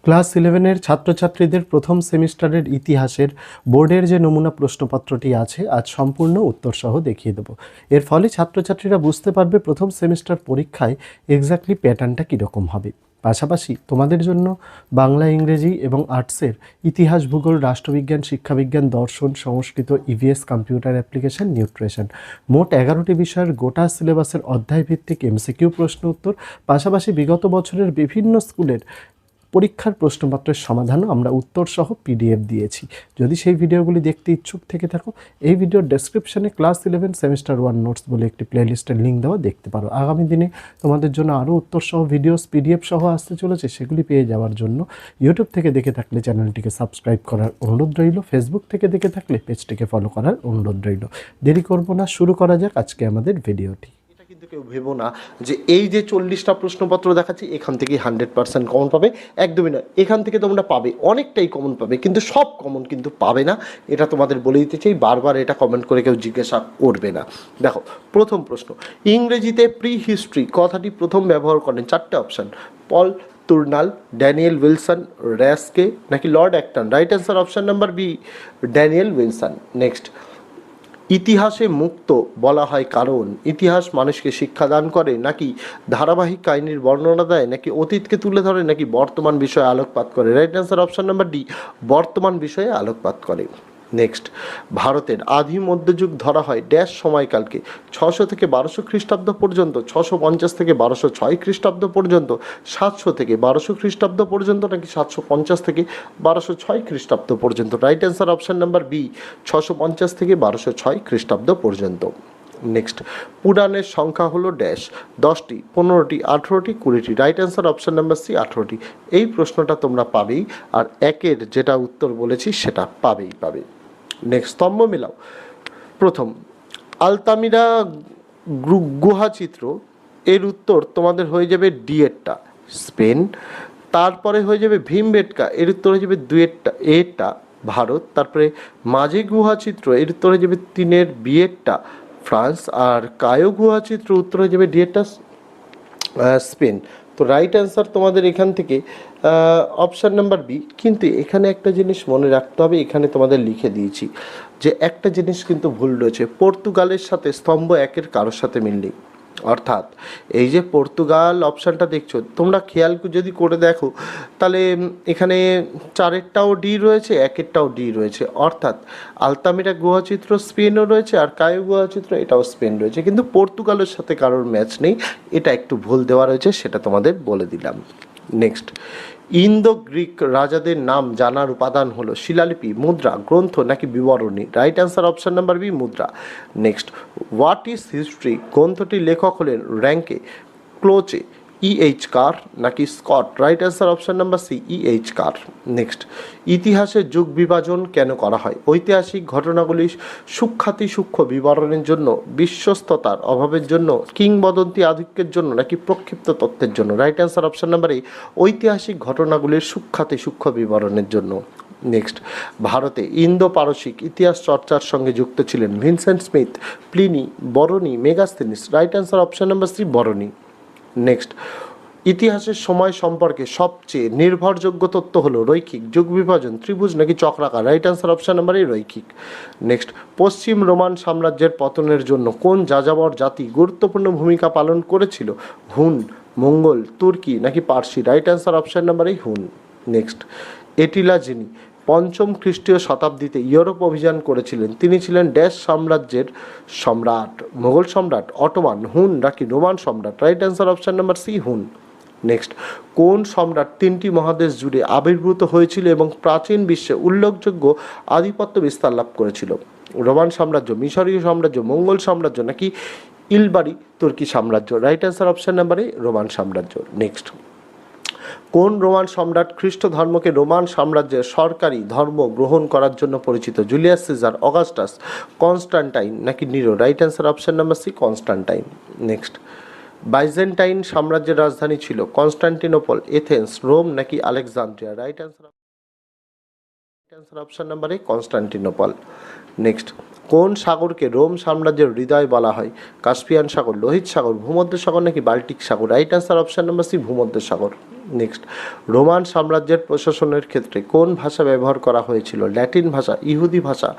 Class 11-এর ছাত্রছাত্রীদের প্রথম সেমিস্টারের ইতিহাসের বোর্ডের যে নমুনা প্রশ্নপত্রটি আছে আজ সম্পূর্ণ উত্তরসহ দেখিয়ে দেব। এর ফলে ছাত্রছাত্রীরা বুঝতে পারবে প্রথম সেমিস্টার পরীক্ষায় এক্স্যাক্টলি প্যাটার্নটা কীরকম হবে। পাশাপাশি তোমাদের জন্য বাংলা, ইংরেজি এবং আর্টসের ইতিহাস, ভূগোল, রাষ্ট্রবিজ্ঞান, শিক্ষাবিজ্ঞান, দর্শন, সংস্কৃত, ইভিএস, কম্পিউটার অ্যাপ্লিকেশন, নিউট্রিশন মোট 11টি বিষয়ের গোটা সিলেবাসের অধ্যায়ভিত্তিক এমসিকিউ প্রশ্ন উত্তর, পাশাপাশি বিগত বছরের বিভিন্ন স্কুলের পরীক্ষার প্রশ্নপত্রের সমাধানও আমরা উত্তরসহ পিডিএফ দিয়েছি। যদি সেই ভিডিওগুলি দেখতে ইচ্ছুক থেকে থাকো, এই ভিডিওর ডেসক্রিপশনে ক্লাস 11 সেমিস্টার 1 নোটস বলে একটি প্লেলিস্টের লিঙ্ক দেওয়া দেখতে পারো। আগামী দিনে তোমাদের জন্য আরও উত্তরসহ ভিডিওস পিডিএফ সহ আসতে চলেছে, সেগুলি পেয়ে যাওয়ার জন্য ইউটিউব থেকে দেখে থাকলে চ্যানেলটিকে সাবস্ক্রাইব করার অনুরোধ রইল, ফেসবুক থেকে দেখে থাকলে পেজটিকে ফলো করার অনুরোধ রইল। দেরি করব না, শুরু করা যাক আজকে আমাদের ভিডিওটি। কিন্তু কেউ ভেবো না যে এই যে 40টা প্রশ্নপত্র দেখাচ্ছি এখান থেকেই 100% কমন পাবে, একদমই না। এখান থেকে তোমরা পাবে, অনেকটাই কমন পাবে, কিন্তু সব কমন কিন্তু পাবে না, এটা তোমাদের বলে দিতে চাই। বারবার এটা কমেন্ট করে কেউ জিজ্ঞাসা করবে না। দেখো, প্রথম প্রশ্ন, ইংরেজিতে প্রি হিস্ট্রি কথাটি প্রথম ব্যবহার করেন? 4টে option, Paul Tournal, Daniel Wilson, র্যাস্কে নাকি Lord Acton. Right answer option number B, Daniel Wilson. Next, ইতিহাসে মুক্ত বলা হয় কারণ ইতিহাস মানুষকে শিক্ষাদান করে, নাকি ধারাবাহিক কাহিনীর বর্ণনা দেয়, নাকি অতীতকে তুলে ধরে, নাকি বর্তমান বিষয়ে আলোকপাত করে। Right answer option number D, বর্তমান বিষয়ে আলোকপাত করে। নেক্সট, ভারতের আদি মধ্যযুগ ধরা হয় ড্যাশ সময়কালকে? 600 থেকে 1200 খ্রিস্টাব্দ পর্যন্ত, 650 থেকে 1206 খ্রিস্টাব্দ পর্যন্ত, 700 থেকে 1200 খ্রিস্টাব্দ পর্যন্ত, নাকি 750 থেকে 1206 খ্রিস্টাব্দ পর্যন্ত। Right answer option number B, 650 থেকে 1206 খ্রিস্টাব্দ পর্যন্ত। নেক্সট, পুরাণের সংখ্যা হলো ড্যাশ? 10টি, 15টি, 18টি, 20টি। Right answer option number C, 18টি। এই প্রশ্নটা তোমরা পাবেই, আর একের যেটা উত্তর বলেছি সেটা পাবে। নেক্সট, স্তম্ভ মেলাও। প্রথম, আলতামিরা গুহাচিত্র, এর উত্তর তোমাদের হয়ে যাবে ডিএটটা, স্পেন। তারপরে হয়ে যাবে ভীমবেটকা, এর উত্তর হয়ে যাবে দুয়েরটা, এরটা, ভারত। তারপরে মাঝে গুহাচিত্র, এর উত্তর হয়ে যাবে 3-এর বিয়েরটা, ফ্রান্স। আর কায়ো গুহাচিত্র উত্তর হয়ে যাবে ডিএটটা, স্পেন। তো রাইট অ্যান্সার তোমাদের এখান থেকে অপশান নাম্বার বি। কিন্তু এখানে একটা জিনিস মনে রাখতে হবে, এখানে তোমাদের লিখে দিয়েছি যে একটা জিনিস কিন্তু ভুল রয়েছে, পর্তুগালের সাথে স্তম্ভ একের কারোর সাথে মিল নেই। অর্থাৎ এই যে পর্তুগাল অপশানটা দেখছো, তোমরা খেয়াল যদি করে দেখো তাহলে এখানে 4-এরটাও ডি রয়েছে, 1-এরটাও ডি রয়েছে। অর্থাৎ আলতামিরা গুহাচিত্র স্পেনও রয়েছে, আর কায়ো গুহাচিত্র এটাও স্পেন রয়েছে, কিন্তু পর্তুগালের সাথে কারোর ম্যাচ নেই। এটা একটু ভুল দেওয়া রয়েছে, সেটা তোমাদের বলে দিলাম। নেক্সট, ইন্দো গ্রিক রাজাদের নাম জানার উপাদান হলো শিলালিপি, মুদ্রা, গ্রন্থ নাকি বিবরণী। Right answer option number B, মুদ্রা। নেক্সট, হোয়াট ইজ হিস্ট্রি গ্রন্থটির লেখক হলেন র্যাঙ্কে, ক্লোচে, ইএইচ কার নাকি Scott. Right answer option number C, E H Carr. Next, ইতিহাসের যুগ বিভাজন কেন করা হয়? ঐতিহাসিক ঘটনাগুলি সূক্ষ্ম বিবরণের জন্য, বিশ্বস্ততার অভাবের জন্য, কিংবদন্তি আধিক্যের জন্য, নাকি প্রক্ষিপ্ত তথ্যের জন্য। Right answer option number A, ঐতিহাসিক ঘটনাগুলির সূক্ষ্ম বিবরণের জন্য। নেক্সট, ভারতে ইন্দো পারসিক ইতিহাস চর্চার সঙ্গে যুক্ত ছিলেন Vincent Smith, Pliny, Barani, Megasthenes. Right answer option number C, Barani. Next, ইতিহাসের সময় সম্পর্কে সবচেয়ে নির্ভরযোগ্য তথ্য হলো রৈখিক, যুগ বিভাজন, ত্রিভুজ নাকি চক্রাকার। রাইট অ্যান্সার অপশান নাম্বার এই, রৈখিক। নেক্সট, পশ্চিম রোমান সাম্রাজ্যের পতনের জন্য কোন যাযাবর জাতি গুরুত্বপূর্ণ ভূমিকা পালন করেছিল? হুন, মঙ্গল, তুর্কি নাকি পার্সি। Right answer option number A, হুন। নেক্সট, এটিলা যিনি 5ম খ্রিস্টীয় শতাব্দীতে ইউরোপ অভিযান করেছিলেন, তিনি ছিলেন ড্যাশ সাম্রাজ্যের সম্রাট? মোগল সম্রাট, অটোমান, হুন নাকি রোমান সম্রাট। Right answer option number C, হুন। নেক্সট, কোন সম্রাট 3টি মহাদেশ জুড়ে আবির্ভূত হয়েছিল এবং প্রাচীন বিশ্বে উল্লেখযোগ্য আধিপত্য বিস্তার লাভ করেছিল? রোমান সাম্রাজ্য, মিশরীয় সাম্রাজ্য, মঙ্গল সাম্রাজ্য নাকি ইলবারি তুর্কি সাম্রাজ্য। Right answer option number A, Roman সাম্রাজ্য। নেক্সট, কোন রোমান সম্রাট খ্রিস্ট ধর্মকে রোমান সাম্রাজ্যের সরকারি ধর্ম গ্রহণ করার জন্য পরিচিত? জুলিয়াস সিজার, অগাস্টাস, কনস্টান্টাইন নাকি Nero. Right answer option number C, Constantine. Next, Byzantine সাম্রাজ্যের রাজধানী ছিল কনস্টান্টিনোপল, এথেন্স, রোম নাকি Alexandria. Right answer answer option number A Constantinople. Next, কোন সাগরকে রোম সাম্রাজ্যের হৃদয় বলা হয়? কাস্পিয়ান সাগর, লোহিত সাগর, ভূমধ্য সাগর নাকি বাল্টিক সাগর? Right answer option number C ভূমধ্য সাগর। নেক্সট, রোমান সাম্রাজ্যের প্রশাসনের ক্ষেত্রে কোন ভাষা ব্যবহার করা হয়েছিল? ল্যাটিন ভাষা, ইহুদি ভাষা,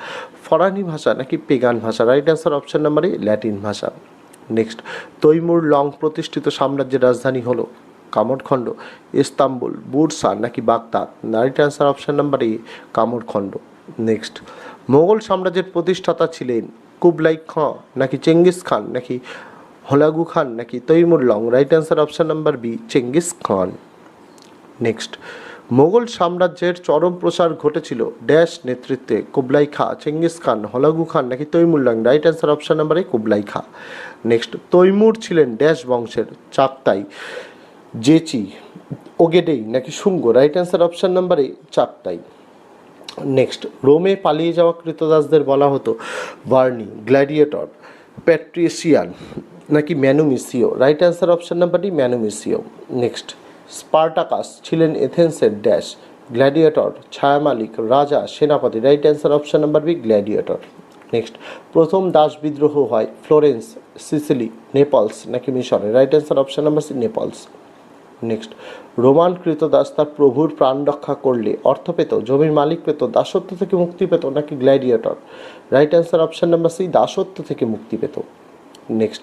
ফরানি ভাষা নাকি পেগান ভাষা? Right answer option number A Latin ভাষা। নেক্সট, তৈমুর লং প্রতিষ্ঠিত সাম্রাজ্যের রাজধানী হলো? কামরখণ্ড, ইস্তাম্বুল, বুরসা নাকি Baghdad? Right answer option number A Samarkand. Next, Mughal সাম্রাজ্যের প্রতিষ্ঠাতা ছিলেন কুবলাই খাঁ নাকি চেঙ্গিস খান নাকি হোলাগু খান নাকি Timur Lang? Right answer option number B Genghis Khan. Next, Mughal সাম্রাজ্যের চরম প্রসার ঘটেছিল ড্যাশ নেতৃত্বে? কুবলাই Khan, Genghis Khan, Hulagu Khan নাকি Timur Lang? Right answer option number A Kublai Khan. Next, Timur ছিলেন ড্যাশ বংশের? চাকতাই, জেচি, ওগেডেই নাকি Shunga? Right answer option number A Chagatai. Next, রোমে পালিয়ে যাওয়া কৃতদাসদের বলা হতো ভার্নি, গ্ল্যাডিয়েটর, প্যাট্রিসিয়ান নাকি manumission? Right answer option number D manumission. Next, Spartacus ছিলেন এথেন্সের ড্যাশ? গ্ল্যাডিয়েটর, ছায়ামালিক, রাজা, সেনাপতি? Right answer option number B gladiator. Next, প্রথম দাস বিদ্রোহ হয় ফ্লোরেন্স, সিসিলি, নেপলস নাকি মিশরে? Right answer option number C Naples. Next, Roman কৃতদাস তার প্রভুর প্রাণ রক্ষা করলে অর্থ পেত, জমির মালিক পেত, দাসত্ব থেকে মুক্তি পেত নাকি gladiator? Right answer option number C দাসত্ব থেকে মুক্তি পেত। নেক্সট,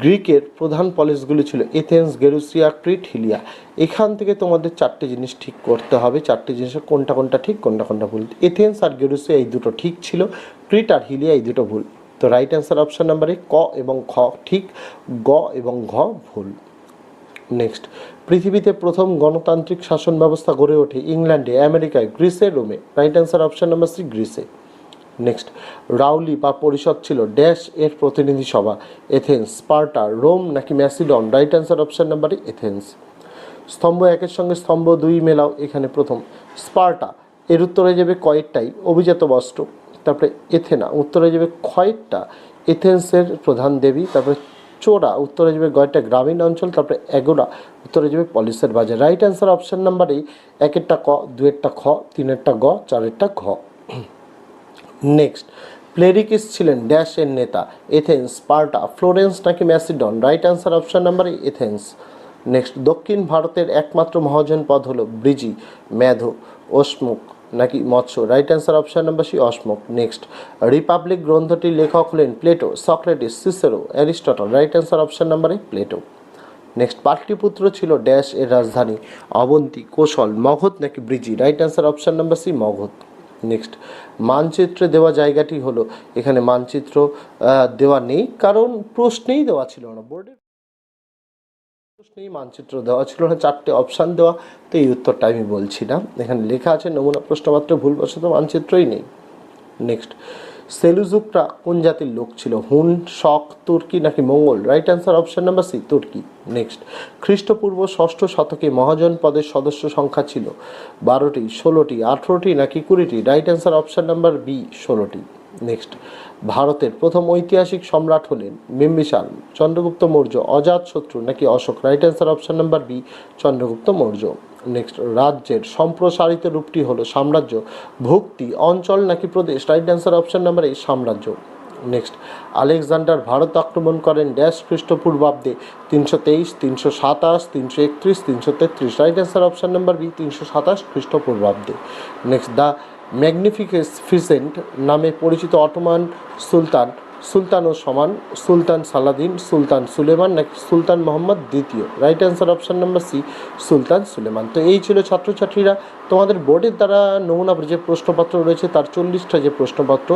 গ্রিকের প্রধান পলিসগুলি ছিল এথেন্স, গেরুসিয়া, ক্রিট, হিলিয়া। এখান থেকে তোমাদের চারটে জিনিস ঠিক করতে হবে, চারটে জিনিসের কোনটা কোনটা ঠিক কোনটা কোনটা ভুল। এথেন্স আর গেরুসিয়া এই দুটো ঠিক ছিল, ক্রিট আর হিলিয়া এই দুটো ভুল। তো রাইট অ্যান্সার অপশন নাম্বারে ক এবং খ ঠিক, গ এবং ঘ ভুল। নেক্সট, পৃথিবীতে প্রথম গণতান্ত্রিক শাসন ব্যবস্থা গড়ে ওঠে ইংল্যান্ডে, আমেরিকায়, গ্রিসে, রোমে? Right answer option number C গ্রিসে। নেক্সট, রাউলি বা পরিষদ ছিল ড্যাশ এর প্রতিনিধি সভা? এথেন্স, স্পার্টা, রোম নাকি Macedon? Right answer option number Athens. স্তম্ভ একের সঙ্গে স্তম্ভ দুই মেলাও, এখানে প্রথম স্পার্টা, এর উত্তরে যাবে কয়েকটাই অভিজাত বস্ত্র, তারপরে এথেনা উত্তরে যাবে ক্ষয়েরটা এথেন্সের প্রধান দেবী, তারপরে চোরা উত্তরে যাবে গয়টা গ্রামীণ অঞ্চল, তারপরে এগোরা উত্তরে যাবে পলিসের বাজার। রাইট অ্যান্সার অপশন নাম্বার এই একেরটা ক, দুয়েরটা খ, তিনেরটা গ, চারেরটা ঘ। নেক্সট, প্লেরিকিস ছিলেন ড্যাশ এর নেতা? এথেন্স, স্পার্টা, ফ্লোরেন্স নাকি Macedon? Right answer option number Athens. Next, দক্ষিণ ভারতের একমাত্র মহাজন পদ হলো ব্রিজি, ম্যাধো, অশ্মুক নাকি Matsya? Right answer option number C Ashmaka. Next, Republic গ্রন্থটির লেখক হলেন Plato, Socrates, Cicero, Aristotle? Right answer option number A Plato. Next, Pataliputra ছিল ড্যাশ এর রাজধানী? অবন্তী, কোশল, মগধ নাকি Vrijji? Right answer option number C Magadha. Next, মানচিত্রে দেওয়া জায়গাটি হলো? এখানে মানচিত্র দেওয়া নেই, কারণ প্রশ্নেই দেওয়া ছিল না, বোর্ডের প্রশ্নেই মানচিত্র দেওয়া ছিল না, চারটে অপশান দেওয়া, তো এই উত্তরটা আমি বলছি না। এখানে লেখা আছে নমুনা প্রশ্নপত্রে ভুলবশত মানচিত্রই নেই। নেক্সট, সেলুজুকরা কোন জাতির লোক ছিল? হুন, শক, তুর্কি নাকি Mongol? Right answer option number C Turki. Next, খ্রিস্টপূর্ব ষষ্ঠ শতকে মহাজন পদের সদস্য সংখ্যা ছিল 12টি, 16টি, 18টি নাকি 20টি? Right answer option number B 16টি। নেক্সট, ভারতের প্রথম ঐতিহাসিক সম্রাট হলেন বিম্বিসার, চন্দ্রগুপ্ত মৌর্য, অজাতশত্রু নাকি Ashoka? Right answer option number B Chandragupta Maurya. Next, রাজ্যের সম্প্রসারিত রূপটি হলো সাম্রাজ্য, ভুক্তি, অঞ্চল নাকি প্রদেশ? Right answer option number A সাম্রাজ্য। নেক্সট, আলেকজান্ডার ভারত আক্রমণ করেন ড্যাশ খ্রিস্টপূর্বাব্দে? 323, 327, 331, 333? Right answer option number B 327 খ্রিস্টপূর্বাব্দে। নেক্সট, দ্য ম্যাগনিফিসেন্ট নামে পরিচিত অটোমান সুলতান? সুলতান ও সমান, সুলতান সালাদিন, সুলতান সুলেমান নাকি সুলতান মোহাম্মদ দ্বিতীয়? Right answer option number C সুলতান সুলেমান। তো এই ছিল ছাত্রছাত্রীরা তোমাদের বোর্ডের দ্বারা নমুনা যে প্রশ্নপত্র রয়েছে তার 40টা যে প্রশ্নপত্র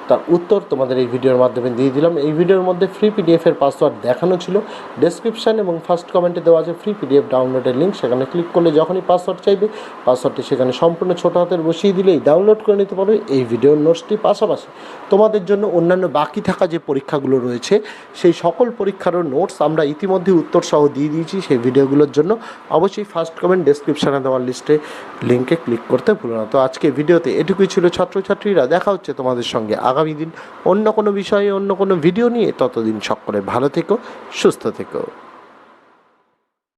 তার উত্তর তোমাদের এই ভিডিওর মাধ্যমে দিয়ে দিলাম। এই ভিডিওর মধ্যে ফ্রি পিডিএফের পাসওয়ার্ড দেখানো ছিল, ডেসক্রিপশান এবং ফার্স্ট কমেন্টে দেওয়া আছে ফ্রি পিডিএফ ডাউনলোডের লিঙ্ক, সেখানে ক্লিক করলে যখনই পাসওয়ার্ড চাইবে পাসওয়ার্ডটি সেখানে সম্পূর্ণ ছোটো হাতের বসিয়ে দিলেই ডাউনলোড করে নিতে পারবে এই ভিডিওর নোটসটি। পাশাপাশি তোমাদের জন্য অন্যান্য বাকি থাকা যে পরীক্ষাগুলো রয়েছে সেই সকল পরীক্ষারও নোটস আমরা ইতিমধ্যে উত্তর সহ দিয়ে দিয়েছি। সেই ভিডিওগুলোর জন্য অবশ্যই ফার্স্ট কমেন্ট ডেসক্রিপশানে দেওয়ার লিস্টে লিঙ্কে ক্লিক করতে ভুলো না। তো আজকে ভিডিওতে এটুকুই ছিল ছাত্রছাত্রীরা, দেখা হচ্ছে তোমাদের সঙ্গে আগামী দিন অন্য কোনো বিষয়ে অন্য কোনো ভিডিও নিয়ে। ততদিন সকলে ভালো থেকো, সুস্থ থেকো।